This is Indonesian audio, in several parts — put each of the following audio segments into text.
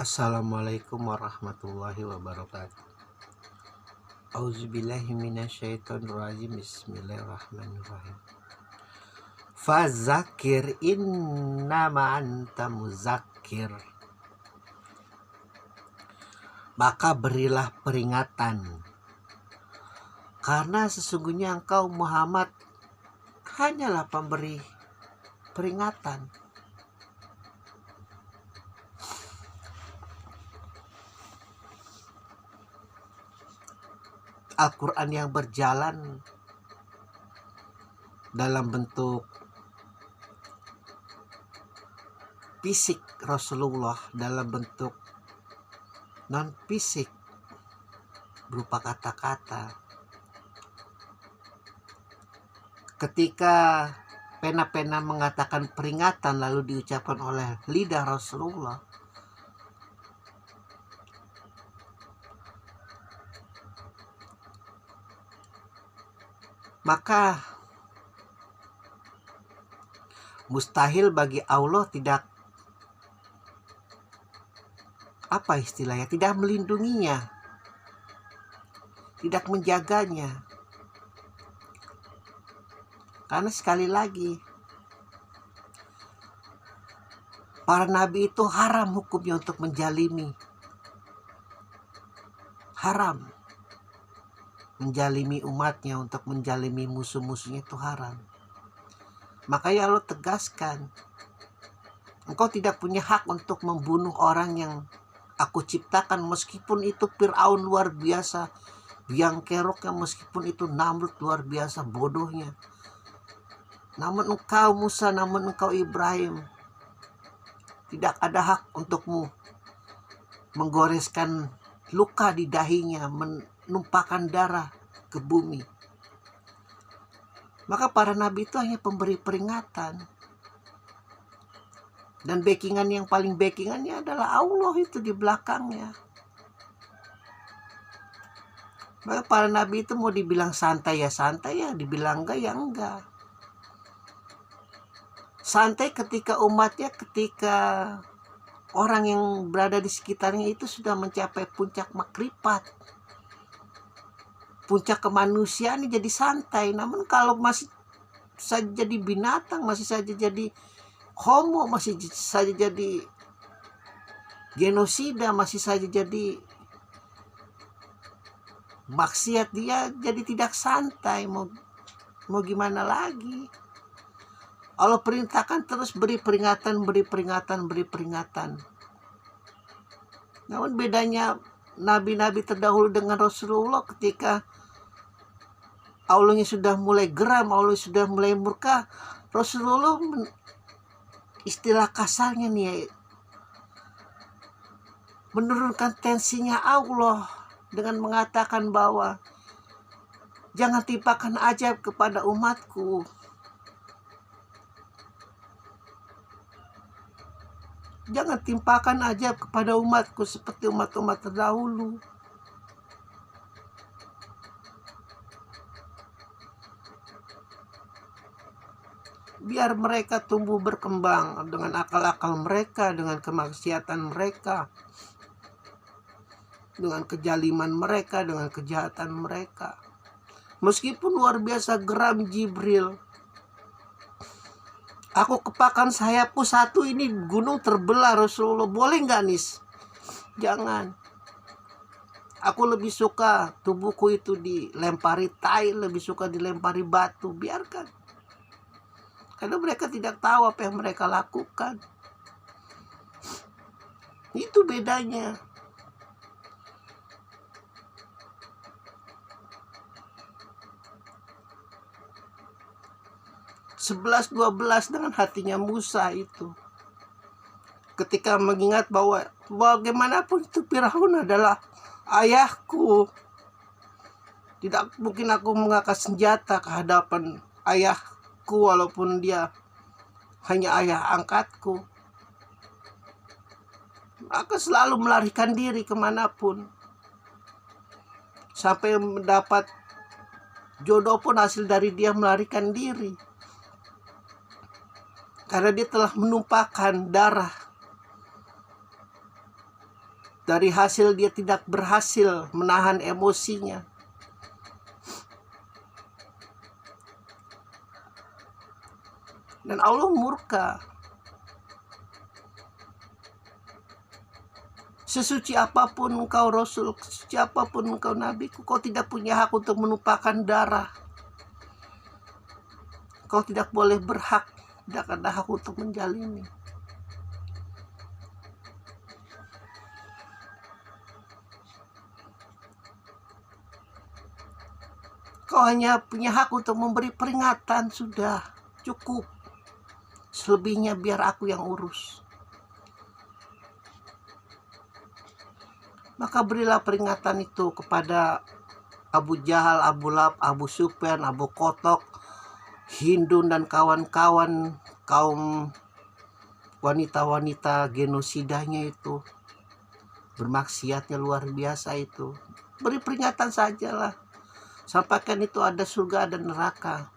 Assalamualaikum warahmatullahi wabarakatuh. Auzubillahi minasyaitonirrajim. Bismillahirrahmanirrahim. Fazakir innama anta muzakir. Maka berilah peringatan, karena sesungguhnya engkau Muhammad hanyalah pemberi peringatan. Al-Quran yang berjalan dalam bentuk fisik Rasulullah, dalam bentuk non-fisik berupa kata-kata. Ketika pena-pena mengatakan peringatan lalu diucapkan oleh lidah Rasulullah, maka mustahil bagi Allah tidak tidak melindunginya, tidak menjaganya. Karena sekali lagi, para nabi itu haram hukumnya untuk menjalimi. Haram menjalimi umatnya, untuk menjalimi musuh-musuhnya itu haram. Makanya Allah tegaskan, engkau tidak punya hak untuk membunuh orang yang aku ciptakan, meskipun itu Fir'aun luar biasa biang keroknya, meskipun itu Namrud luar biasa bodohnya. Namun engkau Musa, namun engkau Ibrahim, tidak ada hak untukmu menggoreskan luka di dahinya, menumpahkan darah ke bumi. Maka para nabi itu hanya pemberi peringatan. Dan backingan yang paling backingannya adalah Allah itu di belakangnya. Maka para nabi itu mau dibilang santai ya, dibilang enggak ya enggak. Santai ketika umatnya, ketika orang yang berada di sekitarnya itu sudah mencapai puncak makrifat, puncak kemanusiaan, jadi santai. Namun kalau masih saja jadi binatang, masih saja jadi homo, masih saja jadi genosida, masih saja jadi maksiat, dia jadi tidak santai. Mau gimana lagi? Allah perintahkan terus beri peringatan. Namun bedanya nabi-nabi terdahulu dengan Rasulullah, ketika Allahnya sudah mulai geram, Allah sudah mulai murka, Rasulullah istilah kasarnya nih, menurunkan tensinya Allah dengan mengatakan bahwa jangan timpakan ajaib kepada umatku. Jangan timpakan ajaib kepada umatku seperti umat-umat terdahulu. Biar mereka tumbuh berkembang dengan akal-akal mereka, dengan kemaksiatan mereka, dengan kejaliman mereka, dengan kejahatan mereka. Meskipun luar biasa geram Jibril, aku kepakan sayapku satu, ini gunung terbelah, Rasulullah, boleh nggak nis? Jangan. Aku lebih suka tubuhku itu dilempari tai, lebih suka dilempari batu, biarkan. Karena mereka tidak tahu apa yang mereka lakukan. Itu bedanya. Sebelas 12 dengan hatinya Musa itu, ketika mengingat bahwa bagaimanapun itu Firaun adalah ayahku, tidak mungkin aku mengangkat senjata ke hadapan ayahku walaupun dia hanya ayah angkatku. Maka selalu melarikan diri kemanapun, sampai mendapat jodoh pun hasil dari dia melarikan diri. Karena dia telah menumpahkan darah Dari hasil dia tidak berhasil menahan emosinya. Dan Allah murka. Sesuci apapun engkau Rasul, sesuci apapun engkau Nabiku, kau tidak punya hak untuk menumpahkan darah. Kau tidak boleh berhak, tidak ada hak untuk menjalimi. Kau hanya punya hak untuk memberi peringatan, sudah cukup. Selebihnya biar aku yang urus. Maka berilah peringatan itu kepada Abu Jahal, Abu Lahab, Abu Sufyan, Abu Kotok, Hindun dan kawan-kawan kaum wanita-wanita genosidanya itu. Bermaksiatnya luar biasa itu. Beri peringatan sajalah. Sampaikan itu ada surga, ada neraka.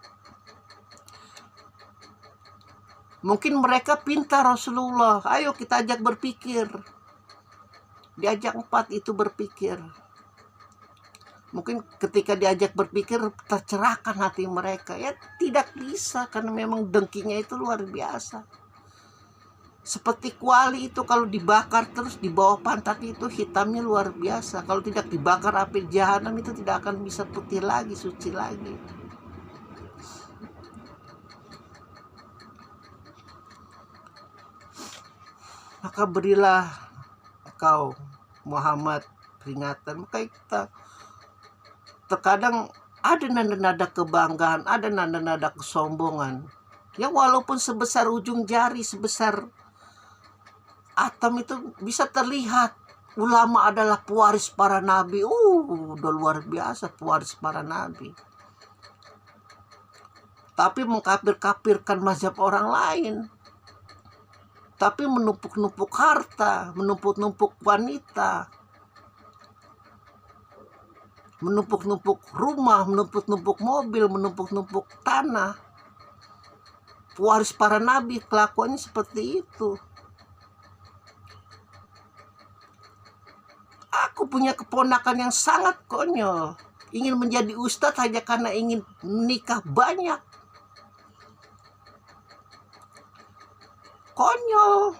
Mungkin mereka pintar Rasulullah. Ayo kita ajak berpikir. Diajak 4 itu berpikir. Mungkin ketika diajak berpikir tercerahkan hati mereka. Ya tidak bisa karena memang dengkinya itu luar biasa. Seperti kuali itu kalau dibakar terus di bawah pantat itu hitamnya luar biasa. Kalau tidak dibakar api jahanam itu tidak akan bisa putih lagi, suci lagi. Maka berilah kau Muhammad peringatan. Maka kita terkadang ada nada-nada kebanggaan, ada nada-nada kesombongan. Ya walaupun sebesar ujung jari, sebesar atom itu bisa terlihat. Ulama adalah pewaris para nabi. Udah luar biasa pewaris para nabi. Tapi mengkafir-kafirkan mazhab orang lain. Tapi menumpuk-numpuk harta, menumpuk-numpuk wanita, menumpuk-numpuk rumah, menumpuk-numpuk mobil, menumpuk-numpuk tanah. Pewaris para nabi kelakuannya seperti itu. Aku punya keponakan yang sangat konyol. Ingin menjadi ustadz hanya karena ingin menikah banyak. Konyol.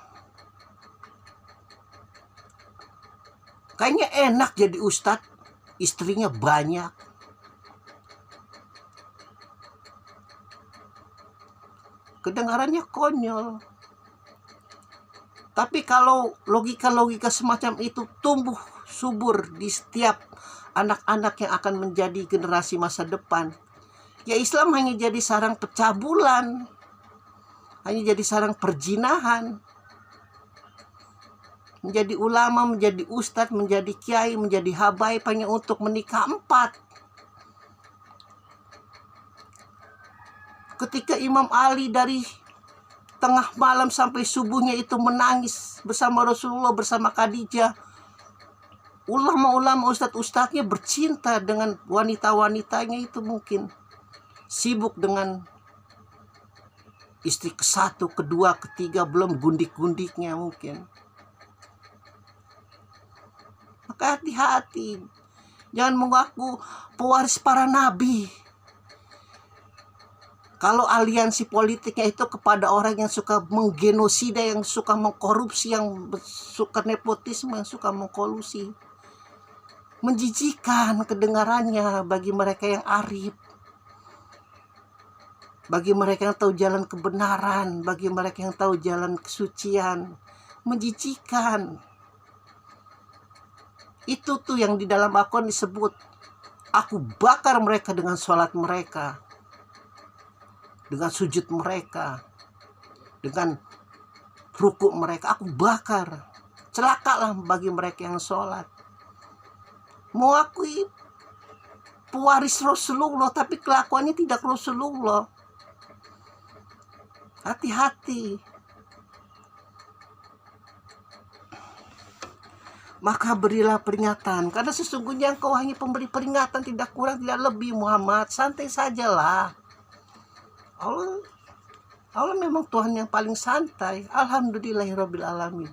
Kayaknya enak jadi ustadz, istrinya banyak. Kedengarannya konyol. Tapi kalau logika-logika semacam itu tumbuh subur di setiap anak-anak yang akan menjadi generasi masa depan, ya Islam hanya jadi sarang pencabulan, hanya jadi sarang perjinahan. Menjadi ulama, menjadi ustadz, menjadi kiai, menjadi habaib hanya untuk menikah 4. Ketika Imam Ali dari tengah malam sampai subuhnya itu menangis bersama Rasulullah, bersama Khadijah. Ulama-ulama, ustadz-ustadznya bercinta dengan wanita-wanitanya itu mungkin. Sibuk dengan istri ke-1, ke-2, ke-3, belum gundik-gundiknya mungkin. Maka hati-hati. Jangan mengaku pewaris para nabi. Kalau aliansi politiknya itu kepada orang yang suka menggenosida, yang suka mengkorupsi, yang suka nepotisme, yang suka mengkolusi. Menjijikan kedengarannya bagi mereka yang arif. Bagi mereka yang tahu jalan kebenaran, bagi mereka yang tahu jalan kesucian. Menjijikan. Itu tuh yang di dalam Al-Quran disebut, aku bakar mereka dengan sholat mereka, dengan sujud mereka, dengan rukuk mereka, aku bakar. Celakalah bagi mereka yang sholat. Mengakui pewaris Rasulullah tapi kelakuannya tidak Rasulullah. Hati-hati. Maka berilah peringatan, karena sesungguhnya engkau hanya pemberi peringatan, tidak kurang tidak lebih. Muhammad, santai sajalah. Allah memang Tuhan yang paling santai. Alhamdulillahirabbil alamin.